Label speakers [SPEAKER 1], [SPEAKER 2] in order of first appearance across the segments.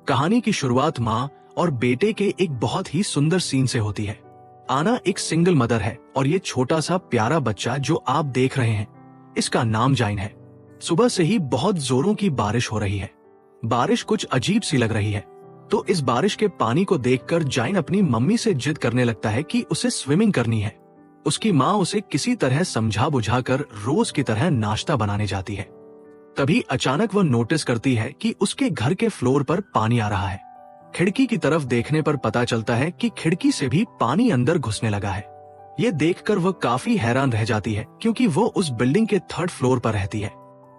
[SPEAKER 1] कहानी की शुरुआत माँ और बेटे के एक बहुत ही सुंदर सीन से होती है। आना एक सिंगल मदर है और ये छोटा सा प्यारा बच्चा जो आप देख रहे हैं, इसका नाम जाइन है। सुबह से ही बहुत जोरों की बारिश हो रही है। बारिश कुछ अजीब सी लग रही है, तो इस बारिश के पानी को देखकर जाइन अपनी मम्मी से जिद करने लगता है कि उसे स्विमिंग करनी है। उसकी माँ उसे किसी तरह समझा बुझाकर रोज की तरह नाश्ता बनाने जाती है। तभी अचानक वह नोटिस करती है कि उसके घर के फ्लोर पर पानी आ रहा है। खिड़की की तरफ देखने पर पता चलता है कि खिड़की से भी पानी अंदर घुसने लगा है। ये देखकर वह काफी हैरान रह जाती है, क्योंकि वो उस बिल्डिंग के 3rd फ्लोर पर रहती है।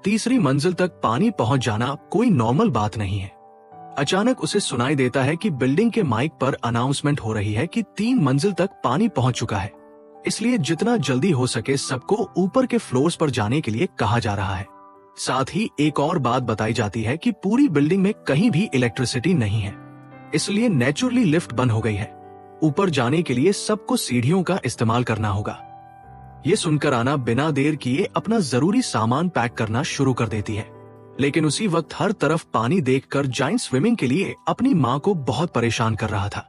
[SPEAKER 1] तीसरी मंजिल तक पानी पहुंच जाना कोई नॉर्मल बात नहीं है। अचानक उसे सुनाई देता है कि बिल्डिंग के माइक पर अनाउंसमेंट हो रही है कि 3 मंजिल तक पानी पहुंच चुका है, इसलिए जितना जल्दी हो सके सबको ऊपर के फ्लोर्स पर जाने के लिए कहा जा रहा है। साथ ही एक और बात बताई जाती है कि पूरी बिल्डिंग में कहीं भी इलेक्ट्रिसिटी नहीं है, इसलिए नेचुरली लिफ्ट बंद हो गई है। ऊपर जाने के लिए सबको सीढ़ियों का इस्तेमाल करना होगा। ये सुनकर आना बिना देर किए अपना जरूरी सामान पैक करना शुरू कर देती है। लेकिन उसी वक्त हर तरफ पानी देखकर जाइन स्विमिंग के लिए अपनी माँ को बहुत परेशान कर रहा था।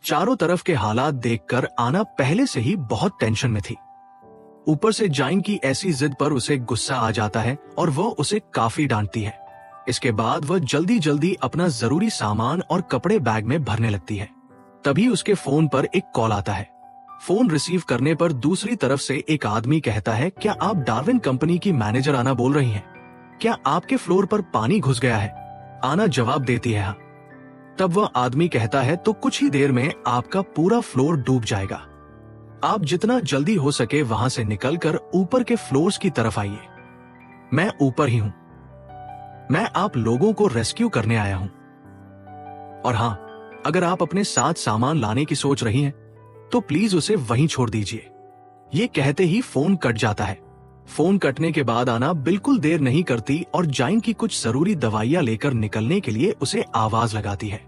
[SPEAKER 1] चारों तरफ के हालात देखकर आना पहले से ही बहुत टेंशन में थी। ऊपर से जाइन की ऐसी जिद पर उसे गुस्सा आ जाता है और वह उसे काफी डांटती है। इसके बाद वह जल्दी जल्दी अपना जरूरी सामान और कपड़े बैग में भरने लगती है। तभी उसके फोन पर एक कॉल आता है। फोन रिसीव करने पर दूसरी तरफ से एक आदमी कहता है, क्या आप डार्विन कंपनी की मैनेजर आना बोल रही हैं? क्या आपके फ्लोर पर पानी घुस गया है? आना जवाब देती है, हाँ। तब वह आदमी कहता है, तो कुछ ही देर में आपका पूरा फ्लोर डूब जाएगा। आप जितना जल्दी हो सके वहां से निकलकर ऊपर के फ्लोर्स की तरफ आइए। मैं ऊपर ही हूं। मैं आप लोगों को रेस्क्यू करने आया हूं। और हाँ, अगर आप अपने साथ सामान लाने की सोच रही हैं, तो प्लीज उसे वहीं छोड़ दीजिए। ये कहते ही फोन कट जाता है। फोन कटने के बाद आना बिल्कुल देर नहीं करती और जाइन की कुछ जरूरी दवाइयां लेकर निकलने के लिए उसे आवाज लगाती है।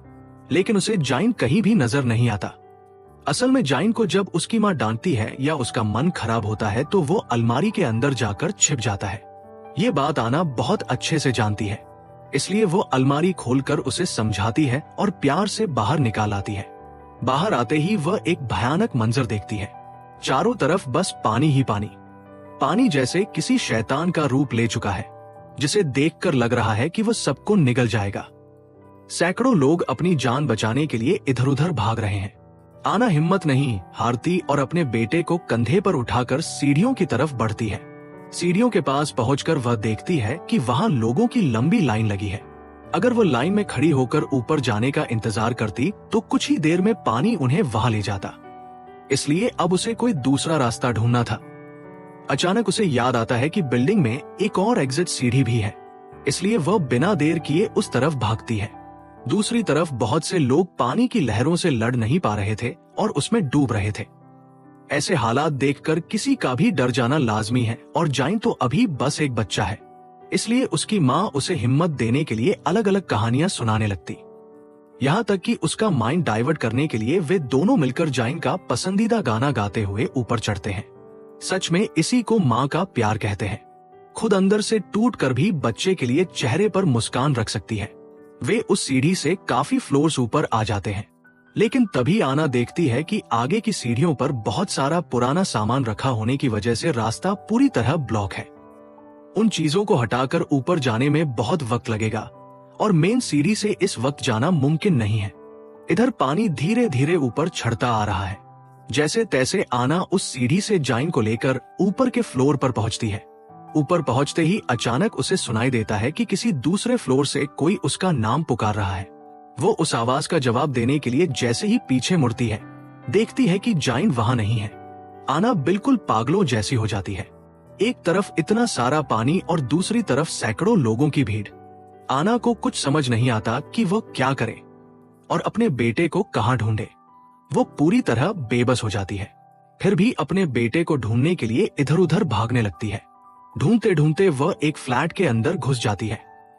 [SPEAKER 1] लेकिन उसे जाइन कहीं भी नजर नहीं आता। असल में जाइन को जब उसकी माँ डांटती है या उसका मन खराब होता है तो वो अलमारी के अंदर जाकर छिप जाता है। ये बात आना बहुत अच्छे से जानती है, इसलिए वो अलमारी खोलकर उसे समझाती है और प्यार से बाहर निकाल आती है। बाहर आते ही वह एक भयानक मंजर देखती है। चारों तरफ बस पानी ही पानी। पानी जैसे किसी शैतान का रूप ले चुका है, जिसे देखकर लग रहा है कि वह सबको निगल जाएगा। सैकड़ों लोग अपनी जान बचाने के लिए इधर उधर भाग रहे हैं। आना हिम्मत नहीं हारती और अपने बेटे को कंधे पर उठाकर सीढ़ियों की तरफ बढ़ती है। सीढ़ियों के पास पहुंचकर वह देखती है कि वहां लोगों की लंबी लाइन लगी है। अगर वह लाइन में खड़ी होकर ऊपर जाने का इंतजार करती तो कुछ ही देर में पानी उन्हें वहां ले जाता, इसलिए अब उसे कोई दूसरा रास्ता ढूंढना था। अचानक उसे याद आता है कि बिल्डिंग में एक और एग्जिट सीढ़ी भी है, इसलिए वह बिना देर किए उस तरफ भागती है। दूसरी तरफ बहुत से लोग पानी की लहरों से लड़ नहीं पा रहे थे और उसमें डूब रहे थे। ऐसे हालात देखकर किसी का भी डर जाना लाजमी है और जाइन तो अभी बस एक बच्चा है, इसलिए उसकी माँ उसे हिम्मत देने के लिए अलग अलग कहानियां सुनाने लगती। यहाँ तक कि उसका माइंड डाइवर्ट करने के लिए वे दोनों मिलकर जाइन का पसंदीदा गाना गाते हुए ऊपर चढ़ते हैं। सच में इसी को माँ का प्यार कहते हैं। खुद अंदर से टूट कर भी बच्चे के लिए चेहरे पर मुस्कान रख सकती है। वे उस सीढ़ी से काफी फ्लोर्स ऊपर आ जाते हैं, लेकिन तभी आना देखती है कि आगे की सीढ़ियों पर बहुत सारा पुराना सामान रखा होने की वजह से रास्ता पूरी तरह ब्लॉक है। उन चीजों को हटाकर ऊपर जाने में बहुत वक्त लगेगा और मेन सीढ़ी से इस वक्त जाना मुमकिन नहीं है। इधर पानी धीरे धीरे ऊपर चढ़ता आ रहा है। जैसे तैसे आना उस सीढ़ी से जाइन को लेकर ऊपर के फ्लोर पर पहुंचती है। ऊपर पहुंचते ही अचानक उसे सुनाई देता है कि किसी दूसरे फ्लोर से कोई उसका नाम पुकार रहा है। वो उस आवाज का जवाब देने के लिए जैसे ही पीछे मुड़ती है, देखती है कि जाइन वहां नहीं है। आना बिल्कुल पागलों जैसी हो जाती है। एक तरफ इतना सारा पानी और दूसरी तरफ सैकड़ों लोगों की भीड़। आना को कुछ समझ नहीं आता कि वो क्या करे और अपने बेटे को कहां ढूंढे। वो पूरी तरह बेबस हो जाती है। फिर भी अपने बेटे को ढूंढने के लिए इधर उधर भागने लगती है। ढूंढते ढूंढते वह एक फ्लैट के अंदर घुस जाती है।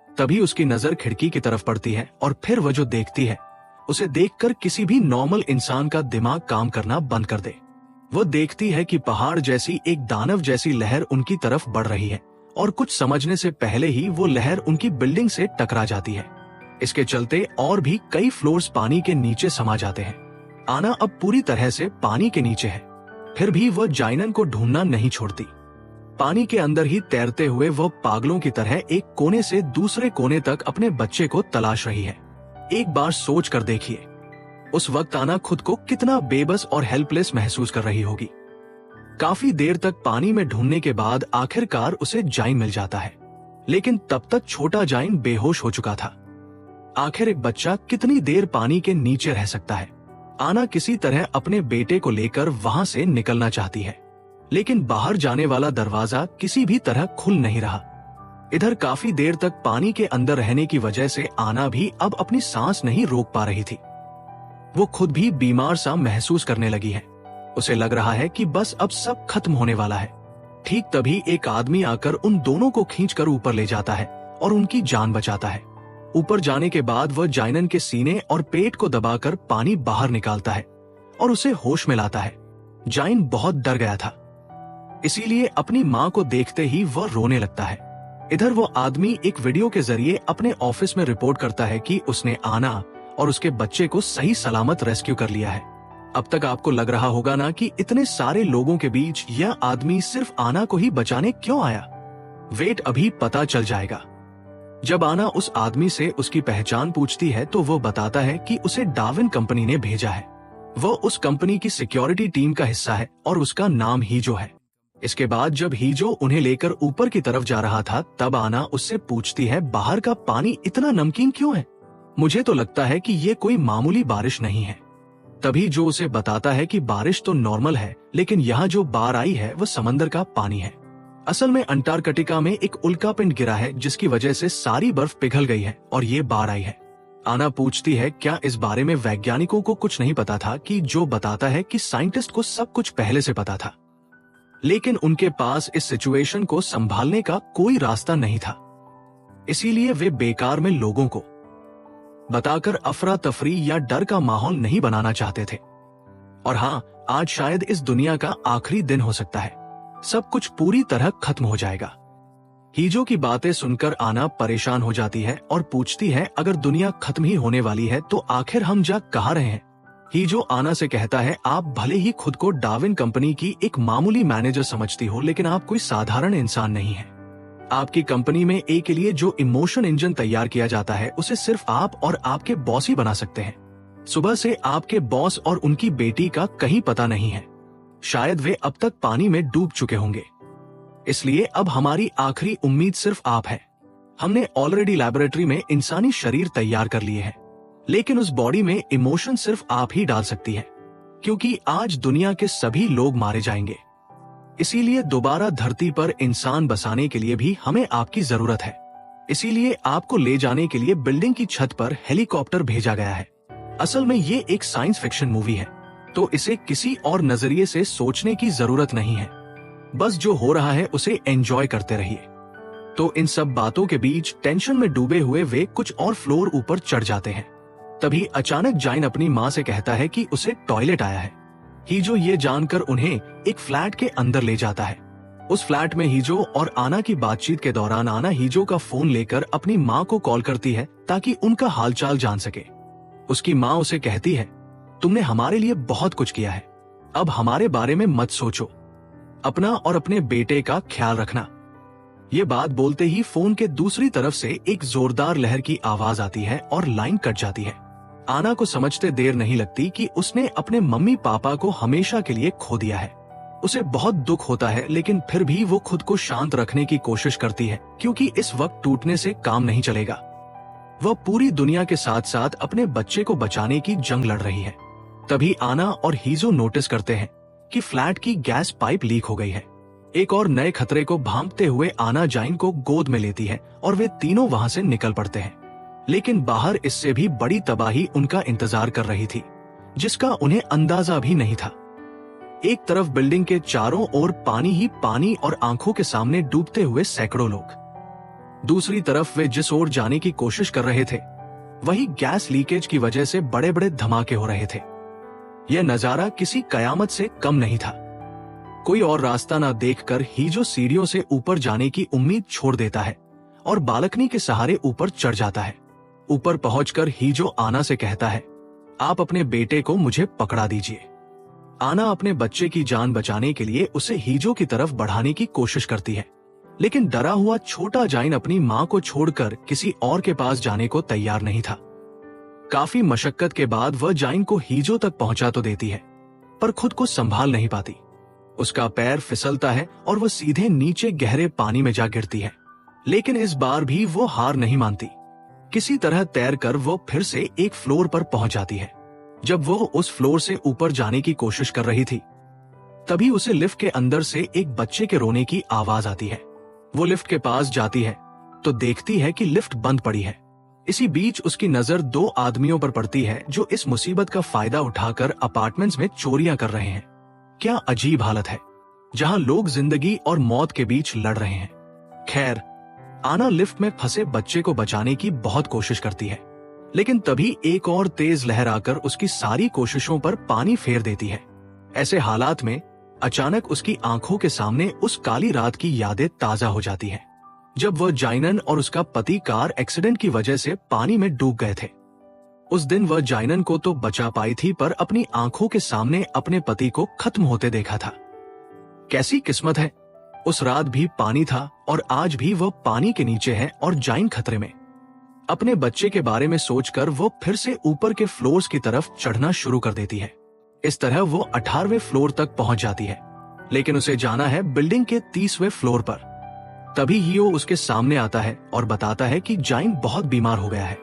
[SPEAKER 1] तभी उसकी नजर खिड़की की तरफ पड़ती है और फिर वह जो देखती है, उसे देखकर किसी भी नॉर्मल इंसान का दिमाग काम करना बंद कर दे। वह देखती है कि पहाड़ जैसी एक दानव जैसी लहर उनकी तरफ बढ़ रही है और कुछ समझने से पहले ही वो लहर उनकी बिल्डिंग से टकरा जाती है। इसके चलते और भी कई फ्लोर्स पानी के नीचे समा जाते हैं। आना अब पूरी तरह से पानी के नीचे है, फिर भी वह जाइनन को ढूंढना नहीं छोड़ती। पानी के अंदर ही तैरते हुए वह पागलों की तरह एक कोने से दूसरे कोने तक अपने बच्चे को तलाश रही है। एक बार सोच कर देखिए, उस वक्त आना खुद को कितना बेबस और हेल्पलेस महसूस कर रही होगी। काफी देर तक पानी में ढूंढने के बाद आखिरकार उसे जाइन मिल जाता है, लेकिन तब तक छोटा जाइन बेहोश हो चुका था। आखिर एक बच्चा कितनी देर पानी के नीचे रह सकता है। आना किसी तरह अपने बेटे को लेकर वहां से निकलना चाहती है, लेकिन बाहर जाने वाला दरवाजा किसी भी तरह खुल नहीं रहा। इधर काफी देर तक पानी के अंदर रहने की वजह से आना भी अब अपनी सांस नहीं रोक पा रही थी। वो खुद भी बीमार सा महसूस करने लगी है। उसे लग रहा है कि बस अब सब खत्म होने वाला है। ठीक तभी एक आदमी आकर उन दोनों को खींचकर ऊपर ले जाता है और उनकी जान बचाता है। ऊपर जाने के बाद वह जाइनन के सीने और पेट को दबाकर पानी बाहर निकालता है और उसे होश में लाता है। जाइन बहुत डर गया था, इसीलिए अपनी माँ को देखते ही वह रोने लगता है। इधर वो आदमी एक वीडियो के जरिए अपने ऑफिस में रिपोर्ट करता है कि उसने आना और उसके बच्चे को सही सलामत रेस्क्यू कर लिया है। अब तक आपको लग रहा होगा ना कि इतने सारे लोगों के बीच यह आदमी सिर्फ आना को ही बचाने क्यों आया। वेट, अभी पता चल जाएगा। जब आना उस आदमी से उसकी पहचान पूछती है तो वो बताता है कि उसे डार्विन कंपनी ने भेजा है। वह उस कंपनी की सिक्योरिटी टीम का हिस्सा है और उसका नाम हीजो है। इसके बाद जब हीजो उन्हें लेकर ऊपर की तरफ जा रहा था, तब आना उससे पूछती है, बाहर का पानी इतना नमकीन क्यों है? मुझे तो लगता है कि ये कोई मामूली बारिश नहीं है। तभी जो उसे बताता है कि बारिश तो नॉर्मल है, लेकिन यहाँ जो बाढ़ आई है वह समंदर का पानी है। असल में अंटार्कटिका में एक उल्कापिंड गिरा है, जिसकी वजह से सारी बर्फ पिघल गई है और ये बाढ़ आई है। आना पूछती है, क्या इस बारे में वैज्ञानिकों को कुछ नहीं पता था? कि जो बताता है कि साइंटिस्ट को सब कुछ पहले से पता था, लेकिन उनके पास इस सिचुएशन को संभालने का कोई रास्ता नहीं था। इसीलिए वे बेकार में लोगों को बताकर अफरा तफरी या डर का माहौल नहीं बनाना चाहते थे। और हाँ, आज शायद इस दुनिया का आखिरी दिन हो सकता है। सब कुछ पूरी तरह खत्म हो जाएगा। हीजो की बातें सुनकर आना परेशान हो जाती है और पूछती है, अगर दुनिया खत्म ही होने वाली है तो आखिर हम जा कहाँ रहे हैं? हीजो आना से कहता है, आप भले ही खुद को डार्विन कंपनी की एक मामूली मैनेजर समझती हो, लेकिन आप कोई साधारण इंसान नहीं है। आपकी कंपनी में ए के लिए जो इमोशन इंजन तैयार किया जाता है, उसे सिर्फ आप और आपके बॉस ही बना सकते हैं। सुबह से आपके बॉस और उनकी बेटी का कहीं पता नहीं है। शायद वे अब तक पानी में डूब चुके होंगे। इसलिए अब हमारी आखिरी उम्मीद सिर्फ आप है। हमने ऑलरेडी लैबोरेटरी में इंसानी शरीर तैयार कर लिए हैं, लेकिन उस बॉडी में इमोशन सिर्फ आप ही डाल सकती है, क्योंकि आज दुनिया के सभी लोग मारे जाएंगे। इसीलिए दोबारा धरती पर इंसान बसाने के लिए भी हमें आपकी जरूरत है। इसीलिए आपको ले जाने के लिए बिल्डिंग की छत पर हेलीकॉप्टर भेजा गया है। असल में ये एक साइंस फिक्शन मूवी है, तो इसे किसी और नजरिए से सोचने की जरूरत नहीं है। बस जो हो रहा है उसे एंजॉय करते रहिए। तो इन सब बातों के बीच टेंशन में डूबे हुए वे कुछ और फ्लोर ऊपर चढ़ जाते हैं। तभी अचानक जाइन अपनी माँ से कहता है कि उसे टॉयलेट आया है। हीजो ये जानकर उन्हें एक फ्लैट के अंदर ले जाता है। उस फ्लैट में हीजो और आना की बातचीत के दौरान आना हीजो का फोन लेकर अपनी माँ को कॉल करती है ताकि उनका हालचाल जान सके। उसकी माँ उसे कहती है, तुमने हमारे लिए बहुत कुछ किया है, अब हमारे बारे में मत सोचो, अपना और अपने बेटे का ख्याल रखना। ये बात बोलते ही फोन के दूसरी तरफ से एक जोरदार लहर की आवाज आती है और लाइन कट जाती है। आना को समझते देर नहीं लगती कि उसने अपने मम्मी पापा को हमेशा के लिए खो दिया है। उसे बहुत दुख होता है, लेकिन फिर भी वो खुद को शांत रखने की कोशिश करती है, क्योंकि इस वक्त टूटने से काम नहीं चलेगा। वह पूरी दुनिया के साथ साथ अपने बच्चे को बचाने की जंग लड़ रही है। तभी आना और हीजो नोटिस करते हैं कि फ्लैट की गैस पाइप लीक हो गई है। एक और नए खतरे को भांपते हुए आना जाइन को गोद में लेती है और वे तीनों वहां से निकल पड़ते हैं। लेकिन बाहर इससे भी बड़ी तबाही उनका इंतजार कर रही थी, जिसका उन्हें अंदाजा भी नहीं था। एक तरफ बिल्डिंग के चारों ओर पानी ही पानी और आंखों के सामने डूबते हुए सैकड़ों लोग। दूसरी तरफ वे जिस ओर जाने की कोशिश कर रहे थे, वही गैस लीकेज की वजह से बड़े बड़े धमाके हो रहे थे। यह नजारा किसी कयामत से कम नहीं था। कोई और रास्ता न देखकर हीजो सीढ़ियों से ऊपर जाने की उम्मीद छोड़ देता है और बालकनी के सहारे ऊपर चढ़ जाता है। ऊपर पहुंचकर हीजो आना से कहता है, आप अपने बेटे को मुझे पकड़ा दीजिए। आना अपने बच्चे की जान बचाने के लिए उसे हीजो की तरफ बढ़ाने की कोशिश करती है, लेकिन डरा हुआ छोटा जाइन अपनी मां को छोड़कर किसी और के पास जाने को तैयार नहीं था। काफी मशक्कत के बाद वह जाइन को हीजो तक पहुंचा तो देती है, पर खुद को संभाल नहीं पाती। उसका पैर फिसलता है और वह सीधे नीचे गहरे पानी में जा गिरती है, लेकिन इस बार भी वो हार नहीं मानती। किसी तरह तैरकर वो फिर से एक फ्लोर पर पहुंच जाती है। जब वो उस फ्लोर से ऊपर जाने की कोशिश कर रही थी, तभी उसे लिफ्ट के अंदर से एक बच्चे के रोने की आवाज आती है। वो लिफ्ट के पास जाती है तो देखती है कि लिफ्ट बंद पड़ी है। इसी बीच उसकी नजर दो आदमियों पर पड़ती है जो इस मुसीबत का फायदा उठाकर अपार्टमेंट्स में चोरियां कर रहे हैं। क्या अजीब हालत है, जहां लोग जिंदगी और मौत के बीच लड़ रहे हैं। खैर, आना लिफ्ट में फंसे बच्चे को बचाने की बहुत कोशिश करती है, लेकिन तभी एक और तेज लहर आकर उसकी सारी कोशिशों पर पानी फेर देती है। ऐसे हालात में अचानक उसकी आंखों के सामने उस काली रात की यादें ताजा हो जाती हैं, जब वह जाइनन और उसका पति कार एक्सीडेंट की वजह से पानी में डूब गए थे। उस दिन वह जाइनन को तो बचा पाई थी, पर अपनी आंखों के सामने अपने पति को खत्म होते देखा था। कैसी किस्मत है, उस रात भी पानी था और आज भी वह पानी के नीचे है और जाइन खतरे में। अपने बच्चे के बारे में सोचकर वो फिर से ऊपर के फ्लोर्स की तरफ चढ़ना शुरू कर देती है। इस तरह वो 18वें फ्लोर तक पहुंच जाती है, लेकिन उसे जाना है बिल्डिंग के 30वें फ्लोर पर। तभी हीयो उसके सामने आता है और बताता है कि जाइन बहुत बीमार हो गया है।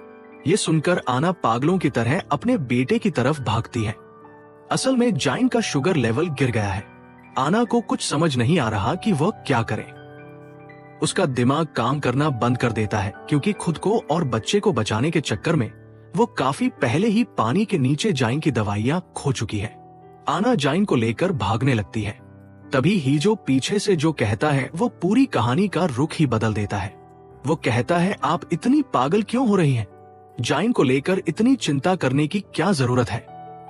[SPEAKER 1] ये सुनकर आना पागलों की तरह अपने बेटे की तरफ भागती है। असल में जाइन का शुगर लेवल गिर गया है। आना को कुछ समझ नहीं आ रहा कि वह क्या करे। उसका दिमाग काम करना बंद कर देता है, क्योंकि खुद को और बच्चे को बचाने के चक्कर में वो काफी पहले ही पानी के नीचे जाइन की दवाइयां खो चुकी है। आना जाइन को लेकर भागने लगती है। तभी हीजो पीछे से जो कहता है वो पूरी कहानी का रुख ही बदल देता है। वो कहता है, आप इतनी पागल क्यों हो रही हैं? जाइन को लेकर इतनी चिंता करने की क्या जरूरत है?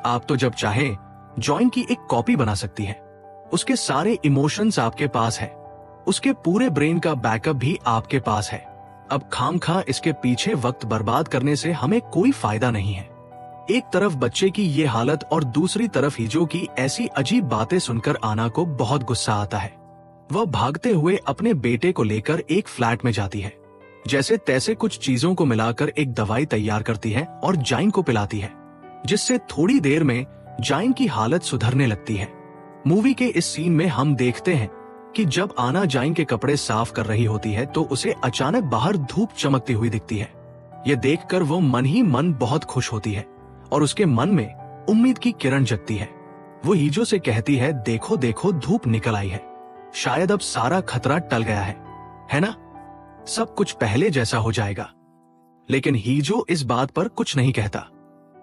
[SPEAKER 1] आप तो जब चाहे जाइन की एक कॉपी बना सकती हैं। उसके सारे इमोशंस आपके पास है, उसके पूरे ब्रेन का बैकअप भी आपके पास है। अब खामखा इसके पीछे वक्त बर्बाद करने से हमें कोई फायदा नहीं है। एक तरफ बच्चे की ये हालत और दूसरी तरफ हीजो की ऐसी अजीब बातें सुनकर आना को बहुत गुस्सा आता है। वह भागते हुए अपने बेटे को लेकर एक फ्लैट में जाती है। जैसे तैसे कुछ चीजों को मिलाकर एक दवाई तैयार करती है और जाइन को पिलाती है, जिससे थोड़ी देर में जाइन की हालत सुधरने लगती है। मूवी के इस सीन में हम देखते हैं कि जब आना जाइन के कपड़े साफ कर रही होती है तो उसे अचानक बाहर धूप चमकती हुई दिखती है। ये देखकर वो मन ही मन बहुत खुश होती है और उसके मन में उम्मीद की किरण जगती है। वो हीजो से कहती है, देखो देखो धूप निकल आई है, शायद अब सारा खतरा टल गया है ना? सब कुछ पहले जैसा हो जाएगा। लेकिन हीजो इस बात पर कुछ नहीं कहता।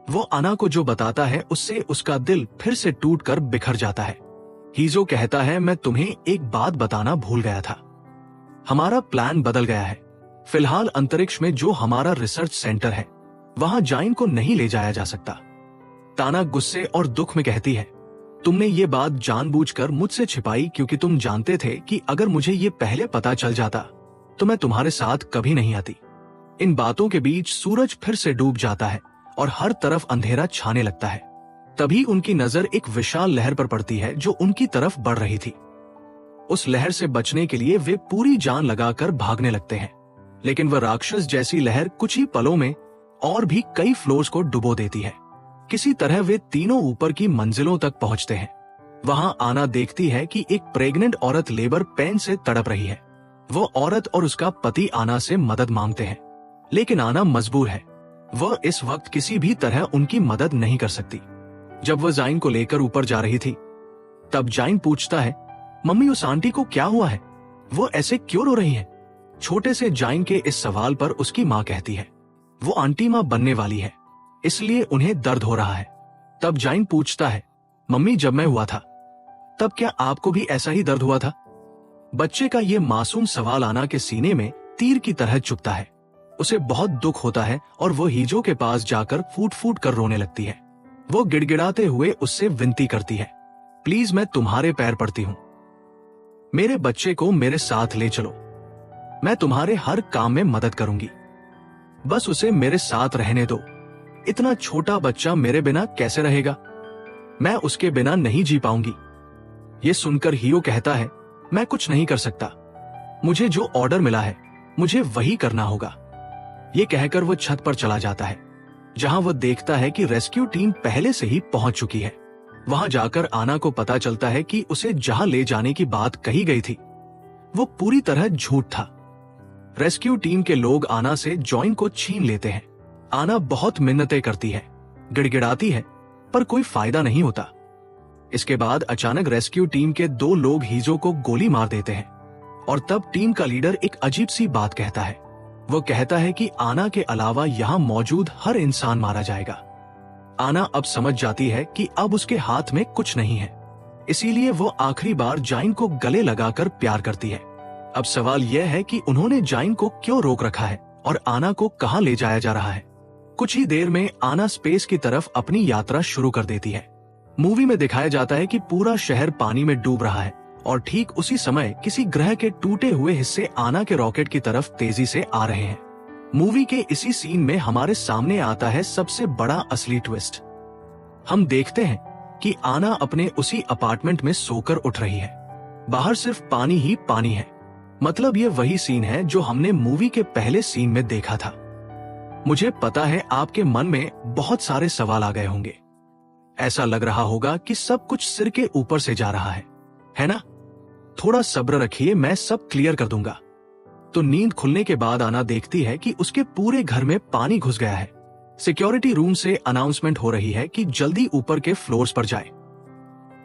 [SPEAKER 1] वो आना को जो बताता है उससे उसका दिल फिर से टूटकर बिखर जाता है। हीजो कहता है, मैं तुम्हें एक बात बताना भूल गया था। हमारा प्लान बदल गया है। फिलहाल अंतरिक्ष में जो हमारा रिसर्च सेंटर है, वहां जाइन को नहीं ले जाया जा सकता। ताना गुस्से और दुख में कहती है, तुमने ये बात जानबूझकर मुझसे छिपाई क्योंकि तुम जानते थे कि अगर मुझे ये पहले पता चल जाता तो मैं तुम्हारे साथ कभी नहीं आती। इन बातों के बीच सूरज फिर से डूब जाता है और हर तरफ अंधेरा छाने लगता है। तभी उनकी नजर एक विशाल लहर पर पड़ती है जो उनकी तरफ बढ़ रही थी। उस लहर से बचने के लिए वे पूरी जान लगाकर भागने लगते हैं, लेकिन वह राक्षस जैसी लहर कुछ ही पलों में और भी कई फ्लोर्स को डुबो देती है। किसी तरह वे तीनों ऊपर की मंजिलों तक पहुंचते हैं। वहां आना देखती है कि एक प्रेग्नेंट औरत लेबर पेन से तड़प रही है। वो औरत और उसका पति आना से मदद मांगते हैं, लेकिन आना मजबूर है। वह इस वक्त किसी भी तरह उनकी मदद नहीं कर सकती। जब वह जाइन को लेकर ऊपर जा रही थी, तब जाइन पूछता है, मम्मी उस आंटी को क्या हुआ है? वो ऐसे क्यों रो रही है? छोटे से जाइन के इस सवाल पर उसकी माँ कहती है, वो आंटी माँ बनने वाली है, इसलिए उन्हें दर्द हो रहा है। तब जाइन पूछता है, मम्मी जब मैं हुआ था तब क्या आपको भी ऐसा ही दर्द हुआ था? बच्चे का ये मासूम सवाल आना के सीने में तीर की तरह चुभता है। उसे बहुत दुख होता है और वो हीजो के पास जाकर फूट फूट कर रोने लगती है। वो गिड़गिड़ाते हुए उससे विनती करती है, प्लीज मैं तुम्हारे पैर पड़ती हूँ, मेरे बच्चे को मेरे साथ ले चलो, मैं तुम्हारे हर काम में मदद करूंगी। बस उसे मेरे साथ रहने दो। इतना छोटा बच्चा मेरे बिना कैसे रहेगा? मैं उसके बिना नहीं जी पाऊंगी। ये सुनकर हियो कहता है, मैं कुछ नहीं कर सकता। मुझे जो ऑर्डर मिला है मुझे वही करना होगा। ये कहकर वो छत पर चला जाता है, जहां वो देखता है कि रेस्क्यू टीम पहले से ही पहुंच चुकी है। वहां जाकर आना को पता चलता है कि उसे जहां ले जाने की बात कही गई थी वो पूरी तरह झूठ था। रेस्क्यू टीम के लोग आना से जॉइन को छीन लेते हैं। आना बहुत मिन्नतें करती है, गिड़गिड़ाती है, पर कोई फायदा नहीं होता। इसके बाद अचानक रेस्क्यू टीम के 2 लोग हीजो को गोली मार देते हैं और तब टीम का लीडर एक अजीब सी बात कहता है। वो कहता है कि आना के अलावा यहाँ मौजूद हर इंसान मारा जाएगा। आना अब समझ जाती है कि अब उसके हाथ में कुछ नहीं है, इसीलिए वो आखिरी बार जाइन को गले लगाकर प्यार करती है। अब सवाल यह है कि उन्होंने जाइन को क्यों रोक रखा है और आना को कहां ले जाया जा रहा है। कुछ ही देर में आना स्पेस की तरफ अपनी यात्रा शुरू कर देती है। मूवी में दिखाया जाता है कि पूरा शहर पानी में डूब रहा है और ठीक उसी समय किसी ग्रह के टूटे हुए हिस्से आना के रॉकेट की तरफ तेजी से आ रहे हैं। मूवी के इसी सीन में हमारे सामने आता है सबसे बड़ा असली ट्विस्ट। हम देखते हैं कि आना अपने उसी अपार्टमेंट में सोकर उठ रही है। बाहर सिर्फ पानी ही पानी है। मतलब ये वही सीन है जो हमने मूवी के पहले सीन में देखा था। मुझे पता है आपके मन में बहुत सारे सवाल आ गए होंगे। ऐसा लग रहा होगा कि सब कुछ सिर के ऊपर से जा रहा है ना? थोड़ा सब्र रखिए, मैं सब क्लियर कर दूंगा। तो नींद खुलने के बाद आना देखती है कि उसके पूरे घर में पानी घुस गया है। सिक्योरिटी रूम से अनाउंसमेंट हो रही है कि जल्दी ऊपर के फ्लोर्स पर जाए।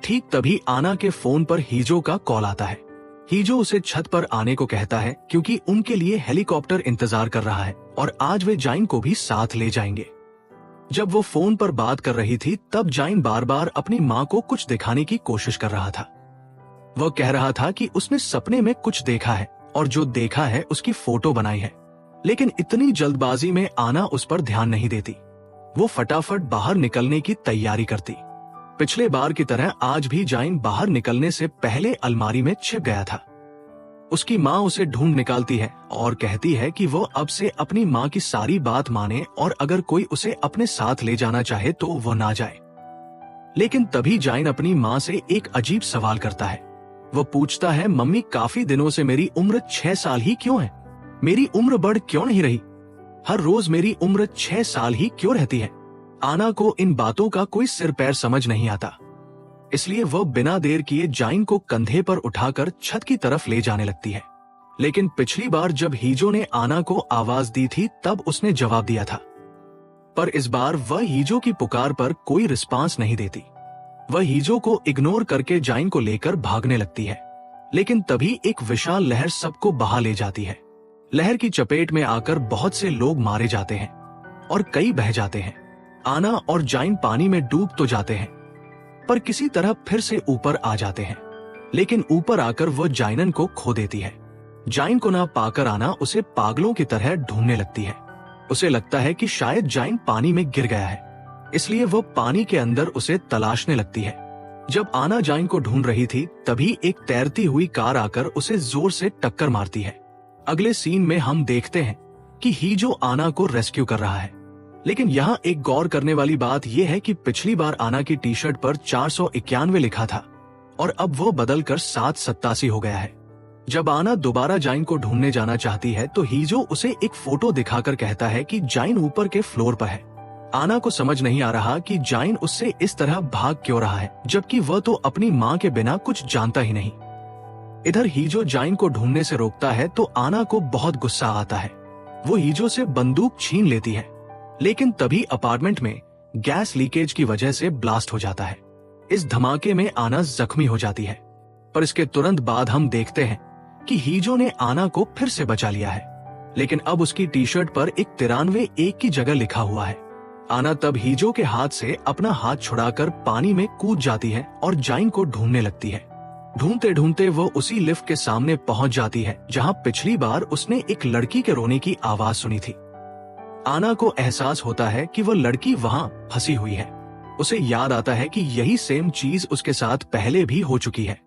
[SPEAKER 1] ठीक तभी आना के फोन पर हीजो का कॉल आता है। हीजो उसे छत पर आने को कहता है क्योंकि उनके लिए हेलीकॉप्टर इंतजार कर रहा है और आज वे जाइन को भी साथ ले जाएंगे। जब वो फोन पर बात कर रही थी तब जाइन बार बार अपनी माँ को कुछ दिखाने की कोशिश कर रहा था। वह कह रहा था कि उसने सपने में कुछ देखा है और जो देखा है उसकी फोटो बनाई है, लेकिन इतनी जल्दबाजी में आना उस पर ध्यान नहीं देती। वो फटाफट बाहर निकलने की तैयारी करती। पिछले बार की तरह आज भी जाइन बाहर निकलने से पहले अलमारी में छिप गया था। उसकी माँ उसे ढूंढ निकालती है और कहती है कि वो अब से अपनी माँ की सारी बात माने और अगर कोई उसे अपने साथ ले जाना चाहे तो वो ना जाए। लेकिन तभी जाइन अपनी माँ से एक अजीब सवाल करता है। वो पूछता है, मम्मी काफी दिनों से मेरी उम्र 6 साल ही क्यों है? मेरी उम्र बढ़ क्यों नहीं रही? हर रोज मेरी उम्र 6 साल ही क्यों रहती है? आना को इन बातों का कोई सिर पैर समझ नहीं आता, इसलिए वह बिना देर किए जाइन को कंधे पर उठाकर छत की तरफ ले जाने लगती है। लेकिन पिछली बार जब हीजो ने आना को आवाज दी थी तब उसने जवाब दिया था, पर इस बार वह हीजो की पुकार पर कोई रिस्पांस नहीं देती। वह हीजो को इग्नोर करके जाइन को लेकर भागने लगती है, लेकिन तभी एक विशाल लहर सबको बहा ले जाती है। लहर की चपेट में आकर बहुत से लोग मारे जाते हैं और कई बह जाते हैं। आना और जाइन पानी में डूब तो जाते हैं, पर किसी तरह फिर से ऊपर आ जाते हैं। लेकिन ऊपर आकर वह जाइनन को खो देती है। जाइन को ना पाकर आना उसे पागलों की तरह ढूंढने लगती है। उसे लगता है कि शायद जाइन पानी में गिर गया है, इसलिए वो पानी के अंदर उसे तलाशने लगती है। जब आना जाइन को ढूंढ रही थी तभी एक तैरती हुई कार आकर उसे जोर से टक्कर मारती है। अगले सीन में हम देखते हैं कि हीजो आना को रेस्क्यू कर रहा है। लेकिन यहाँ एक गौर करने वाली बात यह है कि पिछली बार आना की टी शर्ट पर 491 लिखा था और अब वो बदलकर 787 हो गया है। जब आना दोबारा जाइन को ढूंढने जाना चाहती है तो हीजो उसे एक फोटो दिखाकर कहता है कि जाइन ऊपर के फ्लोर पर है। आना को समझ नहीं आ रहा कि जाइन उससे इस तरह भाग क्यों रहा है, जबकि वह तो अपनी माँ के बिना कुछ जानता ही नहीं। इधर हीजो जाइन को ढूंढने से रोकता है तो आना को बहुत गुस्सा आता है। वो हीजो से बंदूक छीन लेती है, लेकिन तभी अपार्टमेंट में गैस लीकेज की वजह से ब्लास्ट हो जाता है। इस धमाके में आना जख्मी हो जाती है, पर इसके तुरंत बाद हम देखते हैं कि हीजो ने आना को फिर से बचा लिया है, लेकिन अब उसकी टी शर्ट पर एक 93-1 की जगह लिखा हुआ है। आना तब हीजो के हाथ से अपना हाथ छुड़ाकर पानी में कूद जाती है और जाइन को ढूंढने लगती है। ढूंढते ढूंढते वो उसी लिफ्ट के सामने पहुंच जाती है जहां पिछली बार उसने एक लड़की के रोने की आवाज सुनी थी। आना को एहसास होता है कि वह लड़की वहां फंसी हुई है। उसे याद आता है कि यही सेम चीज उसके साथ पहले भी हो चुकी है,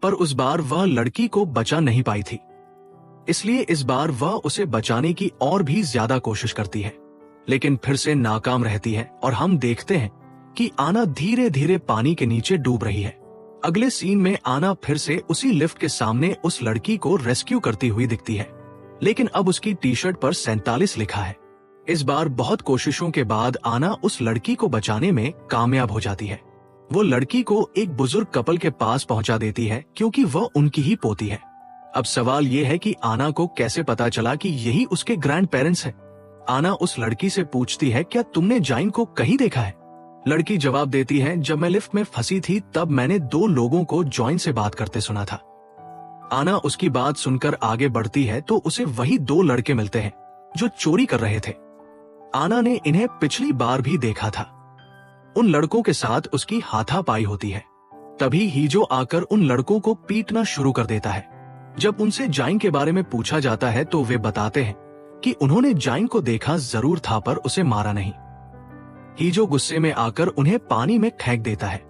[SPEAKER 1] पर उस बार वह लड़की को बचा नहीं पाई थी। इसलिए इस बार वह उसे बचाने की और भी ज्यादा कोशिश करती है, लेकिन फिर से नाकाम रहती है और हम देखते हैं कि आना धीरे धीरे पानी के नीचे डूब रही है। अगले सीन में आना फिर से उसी लिफ्ट के सामने उस लड़की को रेस्क्यू करती हुई दिखती है, लेकिन अब उसकी टी शर्ट पर 47 लिखा है। इस बार बहुत कोशिशों के बाद आना उस लड़की को बचाने में कामयाब हो जाती है। वो लड़की को एक बुजुर्ग कपल के पास पहुंचा देती है क्योंकि वह उनकी ही पोती है। अब सवाल ये है कि आना को कैसे पता चला कि यही उसके ग्रैंड पेरेंट्स हैं? आना उस लड़की से पूछती है, क्या तुमने जाइन को कहीं देखा है? लड़की जवाब देती है, जब मैं लिफ्ट में फंसी थी तब मैंने 2 लोगों को जॉइन से बात करते सुना था। आना उसकी बात सुनकर आगे बढ़ती है तो उसे वही 2 लड़के मिलते हैं जो चोरी कर रहे थे। आना ने इन्हें पिछली बार भी देखा था। उन लड़कों के साथ उसकी हाथापाई होती है। तभी हीजो आकर उन लड़कों को पीटना शुरू कर देता है। जब उनसे जाइन के बारे में पूछा जाता है तो वे बताते हैं कि उन्होंने जाइन को देखा जरूर था पर उसे मारा नहीं। हीजो गुस्से में आकर उन्हें पानी में फेंक देता है।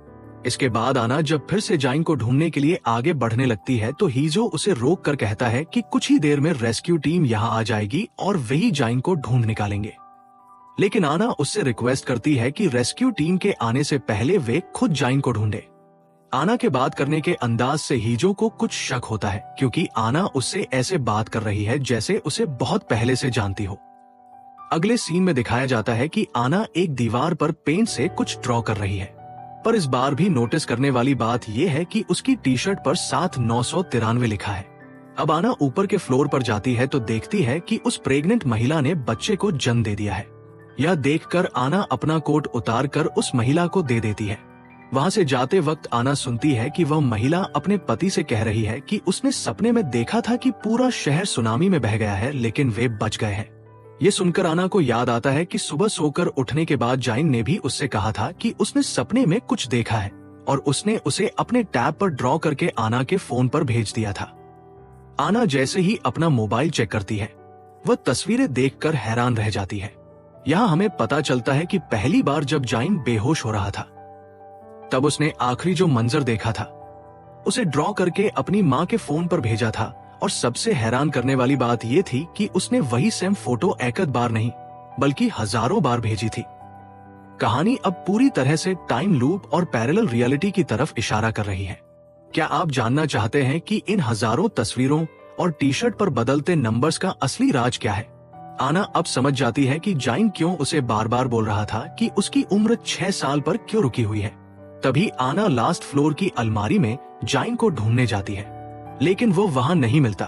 [SPEAKER 1] इसके बाद आना जब फिर से जाइन को ढूंढने के लिए आगे बढ़ने लगती है तो हीजो उसे रोक कर कहता है कि कुछ ही देर में रेस्क्यू टीम यहाँ आ जाएगी और वही जाइन को ढूंढ निकालेंगे। लेकिन आना उससे रिक्वेस्ट करती है कि रेस्क्यू टीम के आने से पहले वे खुद जाइन को ढूंढे। आना के बात करने के अंदाज से हीजो को कुछ शक होता है क्योंकि आना उससे ऐसे बात कर रही है जैसे उसे बहुत पहले से जानती हो। अगले सीन में दिखाया जाता है कि आना एक दीवार पर पेंट से कुछ ड्रॉ कर रही है, पर इस बार भी नोटिस करने वाली बात यह है कि उसकी टी शर्ट पर 7993 लिखा है। अब आना ऊपर के फ्लोर पर जाती है तो देखती है कि उस प्रेग्नेंट महिला ने बच्चे को जन्म दे दिया है। यह देखकर आना अपना कोट उतार कर उस महिला को दे देती है। वहां से जाते वक्त आना सुनती है कि वह महिला अपने पति से कह रही है कि उसने सपने में देखा था कि पूरा शहर सुनामी में बह गया है लेकिन वे बच गए हैं। ये सुनकर आना को याद आता है कि सुबह सोकर उठने के बाद जाइन ने भी उससे कहा था कि उसने सपने में कुछ देखा है और उसने उसे अपने टैब पर ड्रॉ करके आना के फोन पर भेज दिया था। आना जैसे ही अपना मोबाइल चेक करती है वह तस्वीरें देखकर हैरान रह जाती है। यहाँ हमें पता चलता है कि पहली बार जब जाइन बेहोश हो रहा था तब उसने आखिरी जो मंजर देखा था उसे ड्रॉ करके अपनी माँ के फोन पर भेजा था और सबसे हैरान करने वाली बात यह थी कि उसने वही सेम फोटो एक बार नहीं बल्कि हजारों बार भेजी थी। कहानी अब पूरी तरह से टाइम लूप और पैरेलल रियलिटी की तरफ इशारा कर रही है। क्या आप जानना चाहते हैं कि इन हजारों तस्वीरों और टी शर्ट पर बदलते नंबर्स का असली राज क्या है? आना अब समझ जाती है कि जाइन क्यों उसे बार बार बोल रहा था कि उसकी उम्र 6 साल पर क्यों रुकी हुई है। तभी आना लास्ट फ्लोर की अलमारी में जाइन को ढूंढने जाती है, लेकिन वो वहां नहीं मिलता।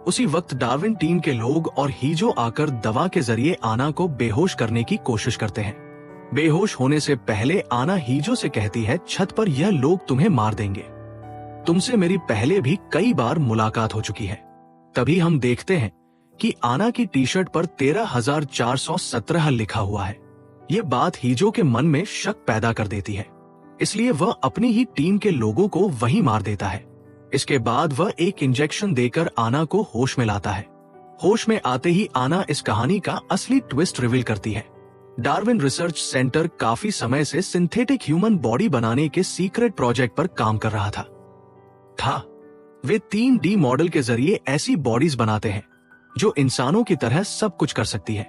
[SPEAKER 1] उसी वक्त डार्विन टीम के लोग और हीजो आकर दवा के जरिए आना को बेहोश करने की कोशिश करते हैं। बेहोश होने से पहले आना हीजो से कहती है, छत पर यह लोग तुम्हें मार देंगे, तुमसे मेरी पहले भी कई बार मुलाकात हो चुकी है। तभी हम देखते हैं कि आना की टी शर्ट पर 13,417 लिखा हुआ है। ये बात हीजो के मन में शक पैदा कर देती है, इसलिए वह अपनी ही टीम के लोगों को वहीं मार देता है। इसके बाद वह एक इंजेक्शन देकर आना को होश में लाता है। होश में आते ही आना इस कहानी का असली ट्विस्ट रिवील करती है। डार्विन रिसर्च सेंटर काफी समय से सिंथेटिक ह्यूमन बॉडी बनाने के सीक्रेट प्रोजेक्ट पर काम कर रहा था। वे 3D मॉडल के जरिए ऐसी बॉडीज बनाते हैं जो इंसानों की तरह सब कुछ कर सकती है,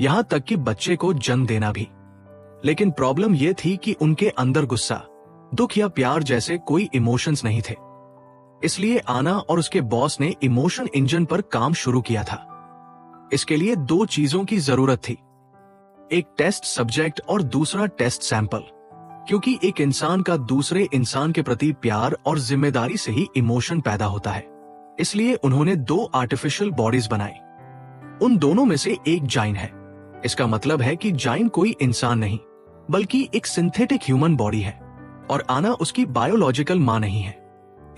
[SPEAKER 1] यहाँ तक कि बच्चे को जन्म देना भी। लेकिन प्रॉब्लम यह थी कि उनके अंदर गुस्सा, दुख या प्यार जैसे कोई इमोशंस नहीं थे। इसलिए आना और उसके बॉस ने इमोशन इंजन पर काम शुरू किया था। इसके लिए 2 चीजों की जरूरत थी, एक टेस्ट सब्जेक्ट और दूसरा टेस्ट सैंपल, क्योंकि एक इंसान का दूसरे इंसान के प्रति प्यार और जिम्मेदारी से ही इमोशन पैदा होता है। इसलिए उन्होंने 2 आर्टिफिशियल बॉडीज बनाई। उन दोनों में से एक जाइन है। इसका मतलब है कि जाइन कोई इंसान नहीं बल्कि एक सिंथेटिक ह्यूमन बॉडी है और आना उसकी बायोलॉजिकल मां नहीं है।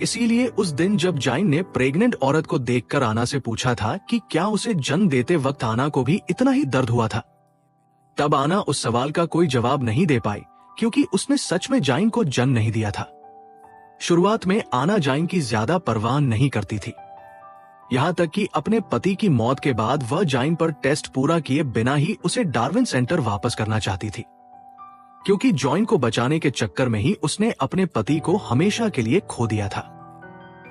[SPEAKER 1] इसीलिए उस दिन जब जाइन ने प्रेग्नेंट औरत को देखकर आना से पूछा था कि क्या उसे जन्म देते वक्त आना को भी इतना ही दर्द हुआ था, तब आना उस सवाल का कोई जवाब नहीं दे पाई क्योंकि उसने सच में जाइन को जन्म नहीं दिया था। शुरुआत में आना जाइन की ज्यादा परवाह नहीं करती थी, यहाँ तक कि अपने पति की मौत के बाद वह जाइन पर टेस्ट पूरा किए बिना ही उसे डार्विन सेंटर वापस करना चाहती थी, क्योंकि जाइन को बचाने के चक्कर में ही उसने अपने पति को हमेशा के लिए खो दिया था।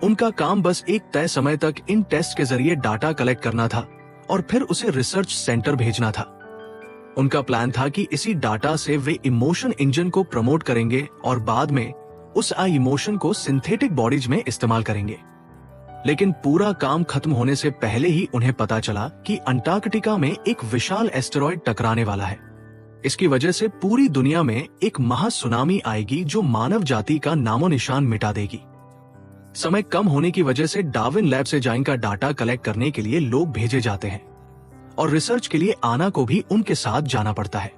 [SPEAKER 1] उनका काम बस एक तय समय तक इन टेस्ट के जरिए डाटा कलेक्ट करना था और फिर उसे रिसर्च सेंटर भेजना था। उनका प्लान था कि इसी डाटा से वे इमोशन इंजन को प्रमोट करेंगे और बाद में उस इमोशन को सिंथेटिक बॉडीज में इस्तेमाल करेंगे। लेकिन पूरा काम खत्म होने से पहले ही उन्हें पता चला कि अंटार्कटिका में एक विशाल एस्टेरॉयड टकराने वाला है। इसकी वजह से पूरी दुनिया में एक महासुनामी आएगी जो मानव जाति का नामो निशान मिटा देगी। समय कम होने की वजह से डार्विन लैब से जाइन का डाटा कलेक्ट करने के लिए लोग भेजे जाते हैं और रिसर्च के लिए आना को भी उनके साथ जाना पड़ता है।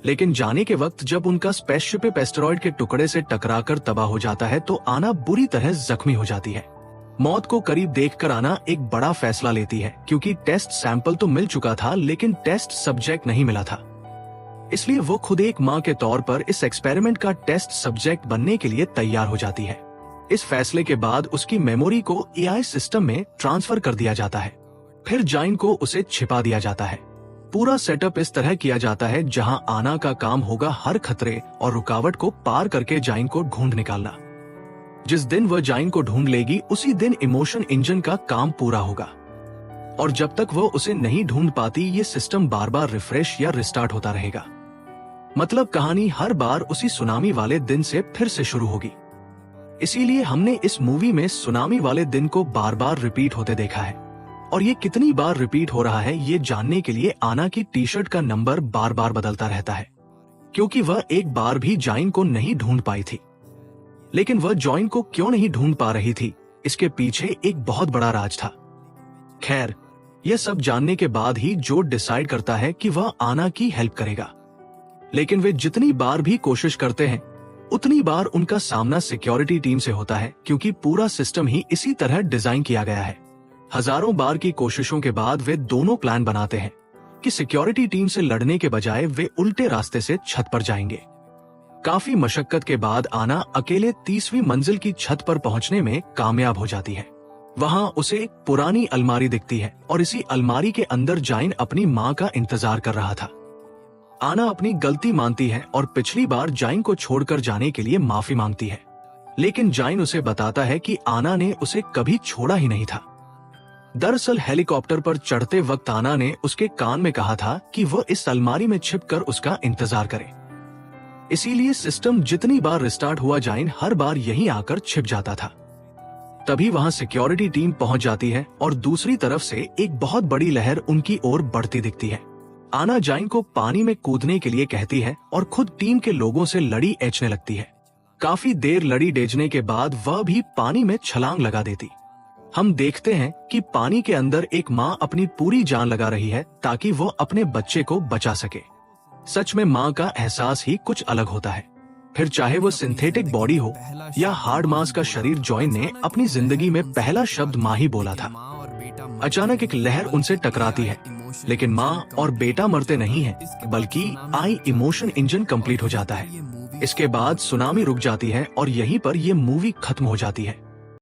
[SPEAKER 1] लेकिन जाने के वक्त जब उनका स्पेसशिप एस्टेरॉयड के टुकड़े से टकराकर तबाह हो जाता है तो आना बुरी तरह जख्मी हो जाती है। मौत को करीब देखकर आना एक बड़ा फैसला लेती है, क्योंकि टेस्ट सैंपल तो मिल चुका था लेकिन टेस्ट सब्जेक्ट नहीं मिला था। इसलिए वो खुद एक माँ के तौर पर इस एक्सपेरिमेंट का टेस्ट सब्जेक्ट बनने के लिए तैयार हो जाती है। इस फैसले के बाद उसकी मेमोरी को एआई सिस्टम में ट्रांसफर कर दिया जाता है। फिर जाइन को उसे छिपा दिया जाता है। पूरा सेटअप इस तरह किया जाता है जहां आना का काम होगा हर खतरे और रुकावट को पार करके जाइन को ढूंढ निकालना। जिस दिन वह जाइन को ढूंढ लेगी उसी दिन इमोशन इंजन का काम पूरा होगा, और जब तक वह उसे नहीं ढूंढ पाती ये सिस्टम बार बार रिफ्रेश या रिस्टार्ट होता रहेगा। मतलब कहानी हर बार उसी सुनामी वाले दिन से फिर से शुरू होगी। इसीलिए हमने इस मूवी में सुनामी वाले दिन को बार बार रिपीट होते देखा है, और ये कितनी बार रिपीट हो रहा है ये जानने के लिए आना की टी शर्ट का नंबर बार बार बदलता रहता है, क्योंकि वह एक बार भी जाइन को नहीं ढूंढ पाई थी। लेकिन वह जॉइन को क्यों नहीं ढूंढ पा रही थी, इसके पीछे एक बहुत बड़ा राज था। खैर, यह सब जानने के बाद ही जो डिसाइड करता है कि वह आना की हेल्प करेगा। लेकिन वे जितनी बार भी कोशिश करते हैं उतनी बार उनका सामना सिक्योरिटी टीम से होता है, क्योंकि पूरा सिस्टम ही इसी तरह डिजाइन किया गया है। हजारों बार की कोशिशों के बाद वे दोनों प्लान बनाते हैं कि सिक्योरिटी टीम से लड़ने के बजाय वे उल्टे रास्ते से छत पर जाएंगे। काफी मशक्कत के बाद आना अकेले 30वीं मंजिल की छत पर पहुंचने में कामयाब हो जाती है। वहां उसे एक पुरानी अलमारी दिखती है और इसी अलमारी के अंदर जाइन अपनी माँ का इंतजार कर रहा था। आना अपनी गलती मानती है और पिछली बार जाइन को छोड़कर जाने के लिए माफी मांगती है, लेकिन जाइन उसे बताता है कि आना ने उसे कभी छोड़ा ही नहीं था। दरअसल हेलीकॉप्टर पर चढ़ते वक्त आना ने उसके कान में कहा था कि वह इस अलमारी में छिपकर उसका इंतजार करे। इसीलिए सिस्टम जितनी बार रिस्टार्ट हुआ जाइन हर बार यहीं आकर छिप जाता था। तभी वहां सिक्योरिटी टीम पहुंच जाती है और दूसरी तरफ से एक बहुत बड़ी लहर उनकी ओर बढ़ती दिखती है। आना जाइन को पानी में कूदने के लिए कहती है और खुद टीम के लोगों से लड़ी एचने लगती है। काफी देर लड़ी डेजने के बाद वह भी पानी में छलांग लगा देती। हम देखते हैं कि पानी के अंदर एक माँ अपनी पूरी जान लगा रही है ताकि वो अपने बच्चे को बचा सके। सच में माँ का एहसास ही कुछ अलग होता है। फिर चाहे वो सिंथेटिक बॉडी हो या हार्ड मांस का शरीर, जॉइन ने अपनी जिंदगी में पहला शब्द माँ ही बोला था। अचानक एक लहर उनसे टकराती है, लेकिन माँ और बेटा मरते नहीं हैं, बल्कि इमोशन इंजन कंप्लीट हो जाता है। इसके बाद सुनामी रुक जाती है और यहीं पर ये मूवी खत्म हो जाती है।